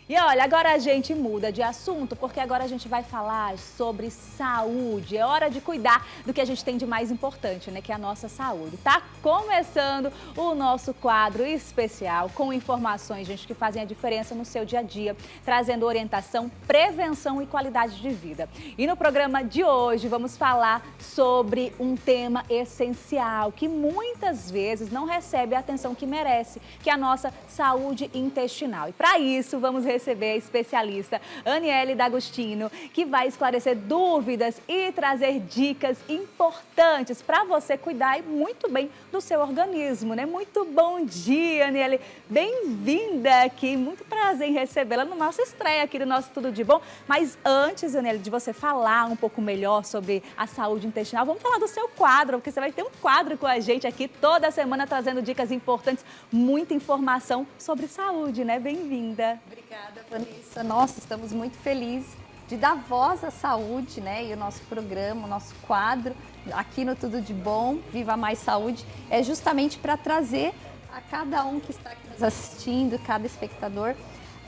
E olha, agora a gente muda de assunto, porque agora a gente vai falar sobre saúde. É hora de cuidar do que a gente tem de mais importante, né? Que é a nossa saúde. Tá começando o nosso quadro especial com informações, gente, que fazem a diferença no seu dia a dia, trazendo orientação, prevenção e qualidade de vida. E no programa de hoje vamos falar sobre um tema essencial, que muitas vezes não recebe a atenção que merece, que é a nossa saúde intestinal. E para isso, vamos receber a especialista Aniele D'Agostino, que vai esclarecer dúvidas e trazer dicas importantes para você cuidar muito bem do seu organismo, né? Muito bom dia, Aniele. Bem-vinda aqui. Muito prazer em recebê-la no nosso estreia aqui do nosso Tudo de Bom. Mas antes, Aniele, de você falar um pouco melhor sobre a saúde intestinal, vamos falar do seu quadro, porque você vai ter um quadro com a gente aqui toda semana trazendo dicas importantes, muita informação sobre saúde, né? Bem-vinda. Obrigada, Vanessa. Nossa, estamos muito felizes de dar voz à saúde, né? E o nosso programa, o nosso quadro aqui no Tudo de Bom, Viva Mais Saúde, é justamente para trazer a cada um que está aqui nos assistindo, cada espectador,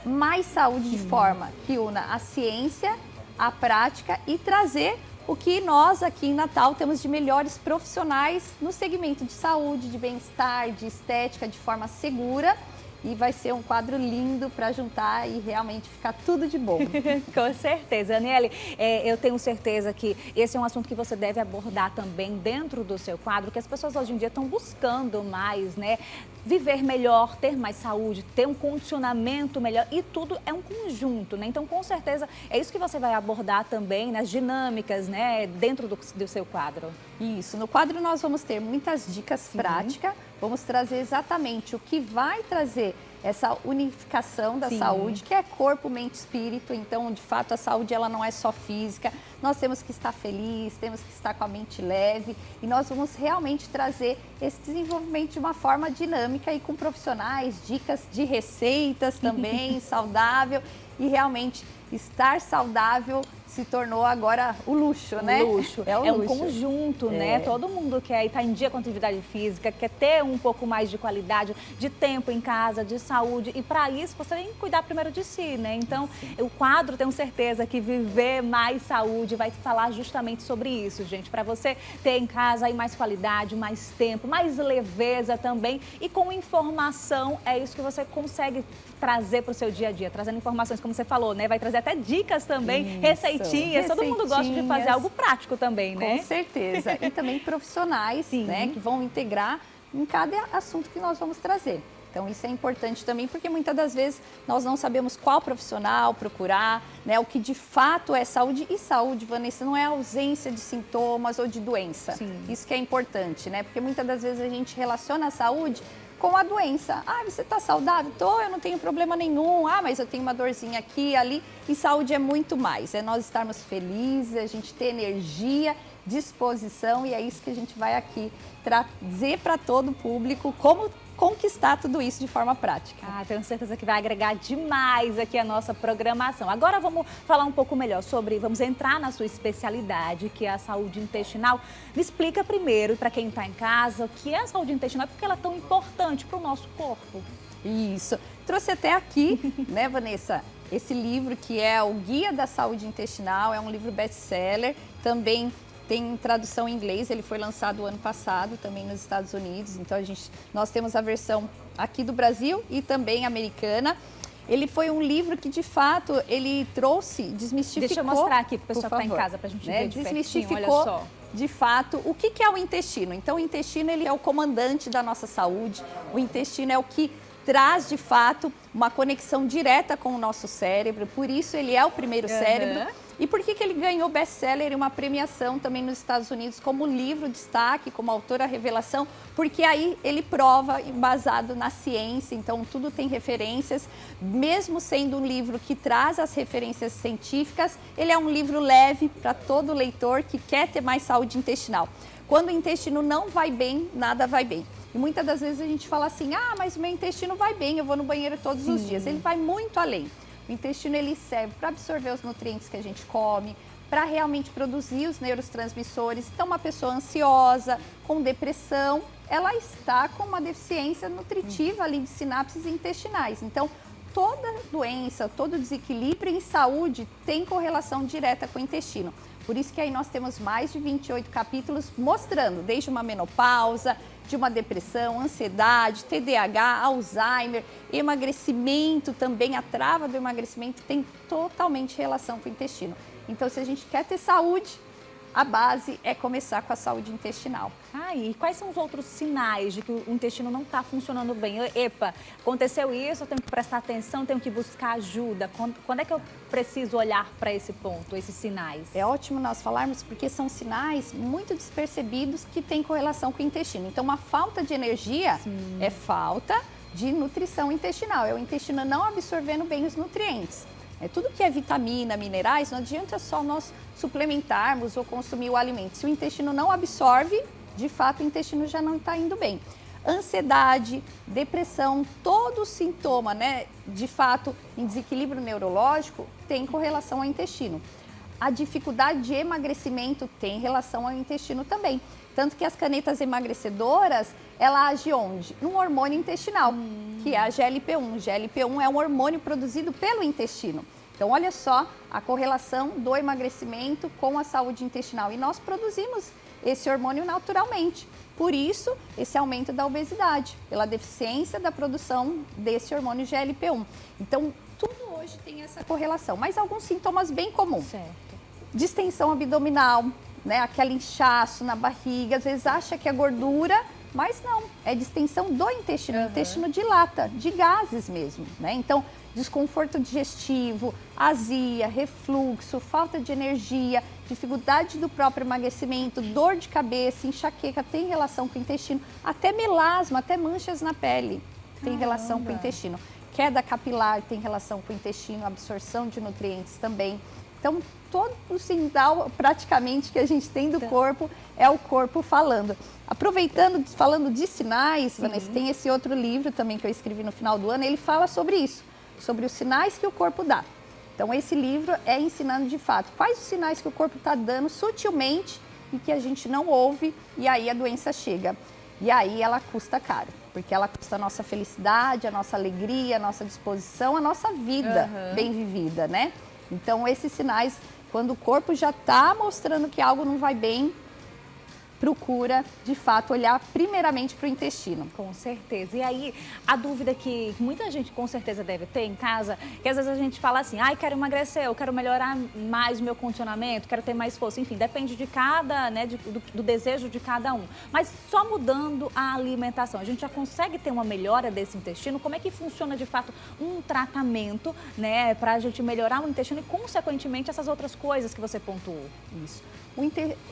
mais saúde de forma que una a ciência, a prática e trazer o que nós aqui em Natal temos de melhores profissionais no segmento de saúde, de bem-estar, de estética, de forma segura. E vai ser um quadro lindo para juntar e realmente ficar tudo de bom. Com certeza. Aniele, eu tenho certeza que esse é um assunto que você deve abordar também dentro do seu quadro, que as pessoas hoje em dia estão buscando mais, né? Viver melhor, ter mais saúde, ter um condicionamento melhor e tudo é um conjunto, né? Então, com certeza, é isso que você vai abordar também nas dinâmicas, né? Dentro do seu quadro. Isso. No quadro nós vamos ter muitas dicas práticas, vamos trazer exatamente o que vai trazer essa unificação da saúde, que é corpo, mente, espírito. Então, de fato, a saúde ela não é só física. Nós temos que estar feliz, temos que estar com a mente leve e nós vamos realmente trazer esse desenvolvimento de uma forma dinâmica e com profissionais, dicas de receitas também, saudável e realmente estar saudável se tornou agora o luxo, né? O luxo. É um conjunto, né? Todo mundo quer estar em dia com atividade física, quer ter um pouco mais de qualidade, de tempo em casa, de saúde. E para isso, você tem que cuidar primeiro de si, né? Então, o quadro, tenho certeza que Viver Mais Saúde vai falar justamente sobre isso, gente. Para você ter em casa aí mais qualidade, mais tempo, mais leveza também. E com informação, é isso que você consegue trazer para o seu dia a dia. Trazendo informações, como você falou, né? Vai trazer até dicas também, receitinhas. Todo mundo gosta de fazer algo prático também, né? Com certeza. E também profissionais, né? Que vão integrar em cada assunto que nós vamos trazer. Então, isso é importante também, porque muitas das vezes nós não sabemos qual profissional procurar, né? O que de fato é saúde. E saúde, Vanessa, não é ausência de sintomas ou de doença. Isso que é importante, né? Porque muitas das vezes a gente relaciona a saúde com a doença. Ah, você está saudável? Tô, eu não tenho problema nenhum. Ah, mas eu tenho uma dorzinha aqui, ali. E saúde é muito mais. É nós estarmos felizes, a gente ter energia, disposição. E é isso que a gente vai aqui trazer para todo o público, como conquistar tudo isso de forma prática. Ah, tenho certeza que vai agregar demais aqui a nossa programação. Agora vamos falar um pouco melhor sobre, vamos entrar na sua especialidade, que é a saúde intestinal. Me explica primeiro, para quem está em casa, o que é a saúde intestinal e por que ela é tão importante para o nosso corpo. Isso. Trouxe até aqui, né, Vanessa, esse livro que é o Guia da Saúde Intestinal, é um livro best-seller, também tem tradução em inglês, ele foi lançado ano passado também nos Estados Unidos, então nós temos a versão aqui do Brasil e também americana. Ele foi um livro que, de fato, ele trouxe, desmistificou... Deixa eu mostrar aqui para o pessoal que está em casa, para a gente ver de desmistificou, pertinho, olha só. De fato, o que é o intestino? Então, o intestino ele é o comandante da nossa saúde, o intestino é o que traz, de fato, uma conexão direta com o nosso cérebro, por isso ele é o primeiro cérebro. E por que ele ganhou best-seller e uma premiação também nos Estados Unidos como livro destaque, como autora revelação? Porque aí ele prova, embasado na ciência, então tudo tem referências. Mesmo sendo um livro que traz as referências científicas, ele é um livro leve para todo leitor que quer ter mais saúde intestinal. Quando o intestino não vai bem, nada vai bem. E muitas das vezes a gente fala assim, ah, mas o meu intestino vai bem, eu vou no banheiro todos os dias. Ele vai muito além. O intestino ele serve para absorver os nutrientes que a gente come, para realmente produzir os neurotransmissores. Então, uma pessoa ansiosa, com depressão, ela está com uma deficiência nutritiva ali de sinapses intestinais. Então, toda doença, todo desequilíbrio em saúde tem correlação direta com o intestino. Por isso que aí nós temos mais de 28 capítulos mostrando, desde uma menopausa, de uma depressão, ansiedade, TDAH, Alzheimer, emagrecimento também, a trava do emagrecimento tem totalmente relação com o intestino. Então, se a gente quer ter saúde, a base é começar com a saúde intestinal. E quais são os outros sinais de que o intestino não está funcionando bem? Epa, aconteceu isso, eu tenho que prestar atenção, tenho que buscar ajuda. Quando é que eu preciso olhar para esse ponto, esses sinais? É ótimo nós falarmos porque são sinais muito despercebidos que têm correlação com o intestino. Então, uma falta de energia é falta de nutrição intestinal, é o intestino não absorvendo bem os nutrientes. Tudo que é vitamina, minerais, não adianta só nós suplementarmos ou consumir o alimento. Se o intestino não absorve, de fato o intestino já não está indo bem. Ansiedade, depressão, todo sintoma, né, de fato, em desequilíbrio neurológico tem correlação ao intestino. A dificuldade de emagrecimento tem relação ao intestino também. Tanto que as canetas emagrecedoras, ela age onde? Num hormônio intestinal, que é a GLP-1. GLP-1 é um hormônio produzido pelo intestino. Então, olha só a correlação do emagrecimento com a saúde intestinal. E nós produzimos esse hormônio naturalmente. Por isso, esse aumento da obesidade, pela deficiência da produção desse hormônio GLP-1. Então, tudo hoje tem essa correlação. Mas alguns sintomas bem comuns. Certo. Distensão abdominal, né? Aquele inchaço na barriga, às vezes acha que é gordura, mas não, é distensão do intestino, o intestino dilata, de gases mesmo, né? Então, desconforto digestivo, azia, refluxo, falta de energia, dificuldade do próprio emagrecimento, dor de cabeça, enxaqueca, tem relação com o intestino, até melasma, até manchas na pele tem relação com o intestino. Queda capilar tem relação com o intestino, absorção de nutrientes também. Então, todo o sinal praticamente que a gente tem do corpo é o corpo falando. Aproveitando, falando de sinais, Vanessa, tem esse outro livro também que eu escrevi no final do ano, ele fala sobre isso, sobre os sinais que o corpo dá. Então, esse livro é ensinando de fato quais os sinais que o corpo está dando sutilmente e que a gente não ouve e aí a doença chega. E aí ela custa caro, porque ela custa a nossa felicidade, a nossa alegria, a nossa disposição, a nossa vida bem vivida, né? Então, esses sinais, quando o corpo já está mostrando que algo não vai bem, procura, de fato, olhar primeiramente para o intestino. Com certeza. E aí, a dúvida que muita gente com certeza deve ter em casa, que às vezes a gente fala assim, quero emagrecer, eu quero melhorar mais o meu condicionamento, quero ter mais força, enfim, depende de cada, né, do desejo de cada um. Mas só mudando a alimentação, a gente já consegue ter uma melhora desse intestino? Como é que funciona, de fato, um tratamento, né, para a gente melhorar o intestino e, consequentemente, essas outras coisas que você pontuou? Isso. O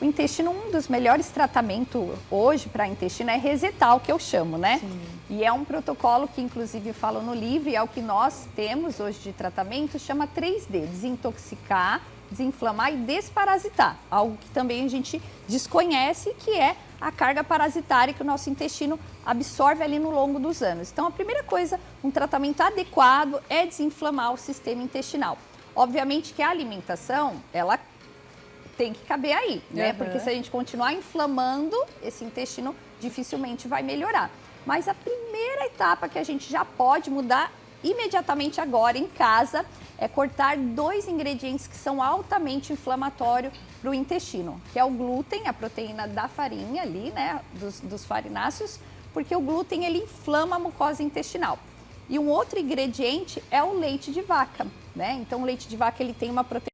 intestino, um dos melhores tratamentos hoje para intestino é resetal, que eu chamo, né? Sim. E é um protocolo que, inclusive, eu falo no livro, e é o que nós temos hoje de tratamento, chama 3D, desintoxicar, desinflamar e desparasitar. Algo que também a gente desconhece, que é a carga parasitária que o nosso intestino absorve ali no longo dos anos. Então, a primeira coisa, um tratamento adequado é desinflamar o sistema intestinal. Obviamente que a alimentação, ela tem que caber aí, né? Porque se a gente continuar inflamando, esse intestino dificilmente vai melhorar. Mas a primeira etapa que a gente já pode mudar imediatamente agora em casa é cortar 2 ingredientes que são altamente inflamatórios para o intestino, que é o glúten, a proteína da farinha ali, né? Dos farináceos, porque o glúten ele inflama a mucosa intestinal. E um outro ingrediente é o leite de vaca, né? Então o leite de vaca ele tem uma proteína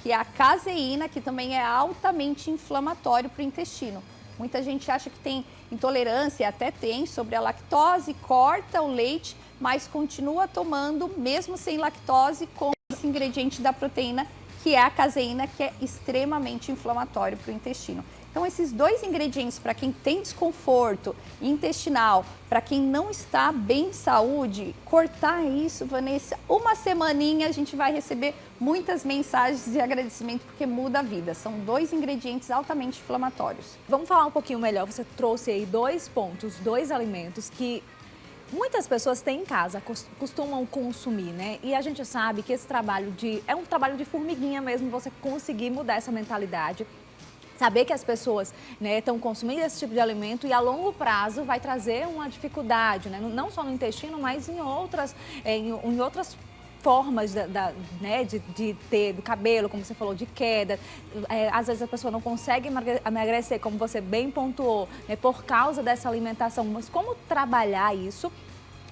que é a caseína, que também é altamente inflamatório para o intestino. Muita gente acha que tem intolerância, até tem, sobre a lactose, corta o leite, mas continua tomando, mesmo sem lactose, com esse ingrediente da proteína, que é a caseína, que é extremamente inflamatório para o intestino. Então, esses 2 ingredientes, para quem tem desconforto intestinal, para quem não está bem de saúde, cortar isso, Vanessa, uma semaninha a gente vai receber muitas mensagens de agradecimento, porque muda a vida. São 2 ingredientes altamente inflamatórios. Vamos falar um pouquinho melhor. Você trouxe aí 2 pontos, 2 alimentos que muitas pessoas têm em casa, costumam consumir, né? E a gente sabe que esse trabalho é um trabalho de formiguinha mesmo, você conseguir mudar essa mentalidade. saber que as pessoas, né, estão consumindo esse tipo de alimento e a longo prazo vai trazer uma dificuldade, né, não só no intestino, mas em outras formas né, de ter do cabelo, como você falou, de queda. Às vezes a pessoa não consegue emagrecer, como você bem pontuou, né, por causa dessa alimentação. Mas como trabalhar isso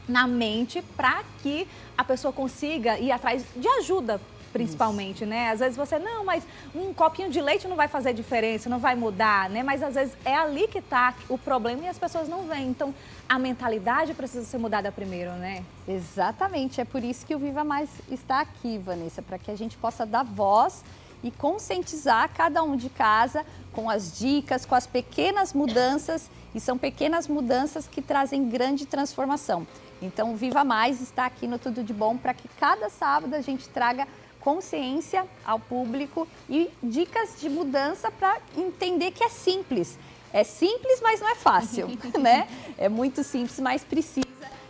na mente para que a pessoa consiga ir atrás de ajuda, principalmente, né? Às vezes você, não, mas um copinho de leite não vai fazer diferença, não vai mudar, né? Mas às vezes é ali que está o problema e as pessoas não veem. Então, a mentalidade precisa ser mudada primeiro, né? Exatamente, é por isso que o Viva Mais está aqui, Vanessa, para que a gente possa dar voz e conscientizar cada um de casa com as dicas, com as pequenas mudanças, e são pequenas mudanças que trazem grande transformação. Então, o Viva Mais está aqui no Tudo de Bom para que cada sábado a gente traga consciência ao público e dicas de mudança para entender que é simples. É simples, mas não é fácil, né? É muito simples, mas precisa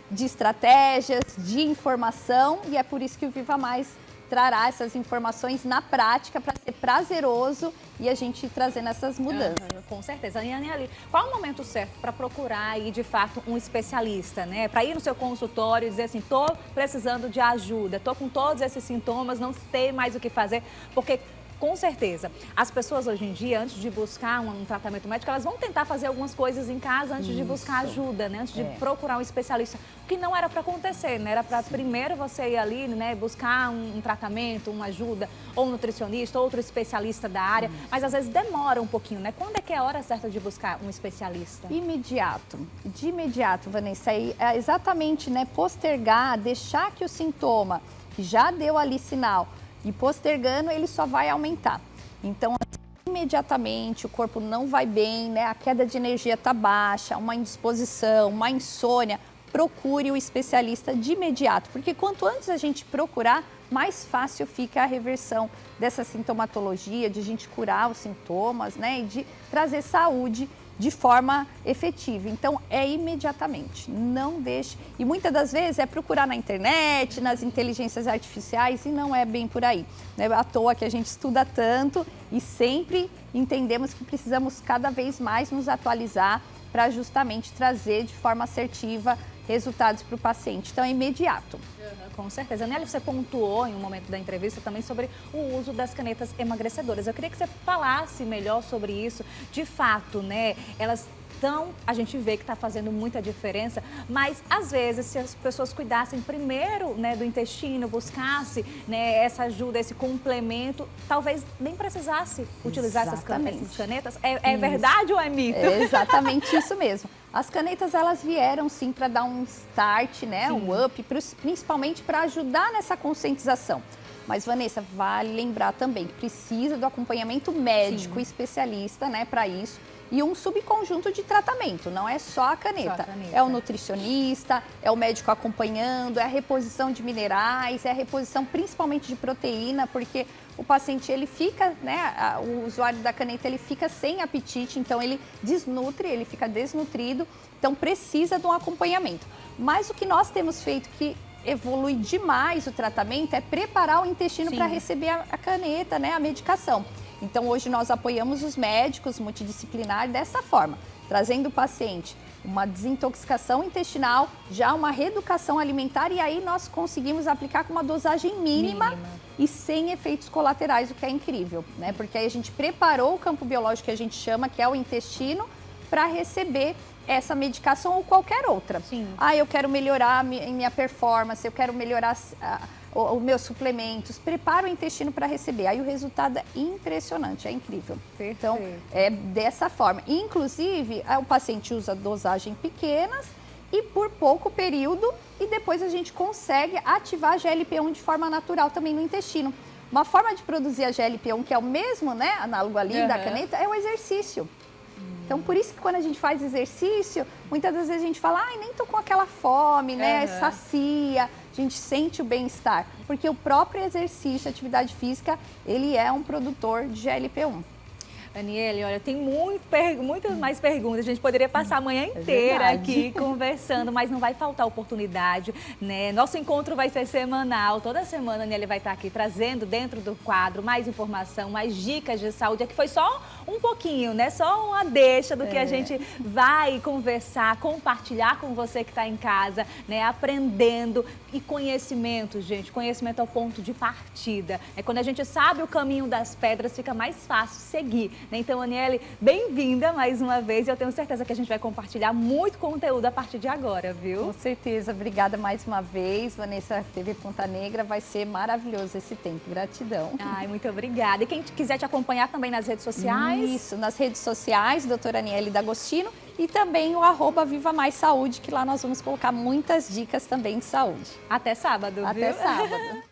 de estratégias, de informação, e é por isso que o Viva Mais trará essas informações na prática para ser prazeroso e a gente ir trazendo essas mudanças. Com certeza. Aniele, qual é o momento certo para procurar aí, de fato, um especialista, né? Para ir no seu consultório e dizer assim, tô precisando de ajuda, tô com todos esses sintomas, não sei mais o que fazer, porque com certeza, as pessoas hoje em dia, antes de buscar um tratamento médico, elas vão tentar fazer algumas coisas em casa antes de buscar ajuda, né? Antes de procurar um especialista, o que não era para acontecer, né? Era para primeiro você ir ali, né, buscar um tratamento, uma ajuda, ou um nutricionista, outro especialista da área, mas às vezes demora um pouquinho, né? Quando é que é a hora certa de buscar um especialista? Imediato, de imediato, Vanessa, é exatamente, né, postergar, deixar que o sintoma, que já deu ali sinal, e postergando, ele só vai aumentar. Então, imediatamente, o corpo não vai bem, né? A queda de energia está baixa, uma indisposição, uma insônia, procure o especialista de imediato, porque quanto antes a gente procurar, mais fácil fica a reversão dessa sintomatologia, de a gente curar os sintomas, né? E de trazer saúde de forma efetiva. Então, é imediatamente, não deixe. E muitas das vezes é procurar na internet, nas inteligências artificiais, e não é bem por aí. Não é à toa que a gente estuda tanto e sempre entendemos que precisamos cada vez mais nos atualizar para justamente trazer de forma assertiva resultados para o paciente. Então, é imediato. Com certeza. Aniele, você pontuou em um momento da entrevista também sobre o uso das canetas emagrecedoras. Eu queria que você falasse melhor sobre isso. De fato, né, elas estão, a gente vê que está fazendo muita diferença, mas às vezes se as pessoas cuidassem primeiro, né, do intestino, buscasse, né, essa ajuda, esse complemento, talvez nem precisasse utilizar essas canetas. É verdade ou é mito? É exatamente isso mesmo. As canetas, elas vieram sim para dar um start, né, um up, principalmente para ajudar nessa conscientização. Mas, Vanessa, vale lembrar também que precisa do acompanhamento médico especialista, né, para isso. E um subconjunto de tratamento, não é só a caneta. É o nutricionista, é o médico acompanhando, é a reposição de minerais, é a reposição principalmente de proteína, porque o paciente, ele fica, né, o usuário da caneta, ele fica sem apetite, então ele desnutre, ele fica desnutrido, então precisa de um acompanhamento. Mas o que nós temos feito que evolui demais o tratamento é preparar o intestino para receber a caneta, né, a medicação. Então, hoje nós apoiamos os médicos multidisciplinares dessa forma, trazendo o paciente uma desintoxicação intestinal, já uma reeducação alimentar, e aí nós conseguimos aplicar com uma dosagem mínima e sem efeitos colaterais, o que é incrível, né? Porque aí a gente preparou o campo biológico que a gente chama, que é o intestino, para receber essa medicação ou qualquer outra. Eu quero melhorar minha performance, eu quero melhorar os meus suplementos, prepara o intestino para receber. Aí o resultado é impressionante, é incrível. Então, é dessa forma. Inclusive, o paciente usa dosagens pequenas e por pouco período, e depois a gente consegue ativar a GLP-1 de forma natural também no intestino. Uma forma de produzir a GLP-1, que é o mesmo, né, análogo ali da caneta, é o exercício. Então, por isso que quando a gente faz exercício, muitas das vezes a gente fala, nem tô com aquela fome, né, sacia, a gente sente o bem-estar. Porque o próprio exercício, a atividade física, ele é um produtor de GLP-1. Aniele, olha, tem muitas mais perguntas. A gente poderia passar a manhã inteira aqui conversando, mas não vai faltar oportunidade, né? Nosso encontro vai ser semanal. Toda semana a Aniele vai estar aqui trazendo dentro do quadro mais informação, mais dicas de saúde. Aqui foi só um pouquinho, né? Só uma deixa do que a gente vai conversar, compartilhar com você que está em casa, né? Aprendendo e conhecimento, gente. Conhecimento é o ponto de partida. É quando a gente sabe o caminho das pedras, fica mais fácil seguir. Então, Aniele, bem-vinda mais uma vez e eu tenho certeza que a gente vai compartilhar muito conteúdo a partir de agora, viu? Com certeza. Obrigada mais uma vez, Vanessa, TV Ponta Negra. Vai ser maravilhoso esse tempo. Gratidão. Ai, muito obrigada. E quem quiser te acompanhar também nas redes sociais? Isso, nas redes sociais, doutora Aniele D'Agostino e também o @Viva Mais Saúde, que lá nós vamos colocar muitas dicas também de saúde. Até sábado, Até viu? sábado.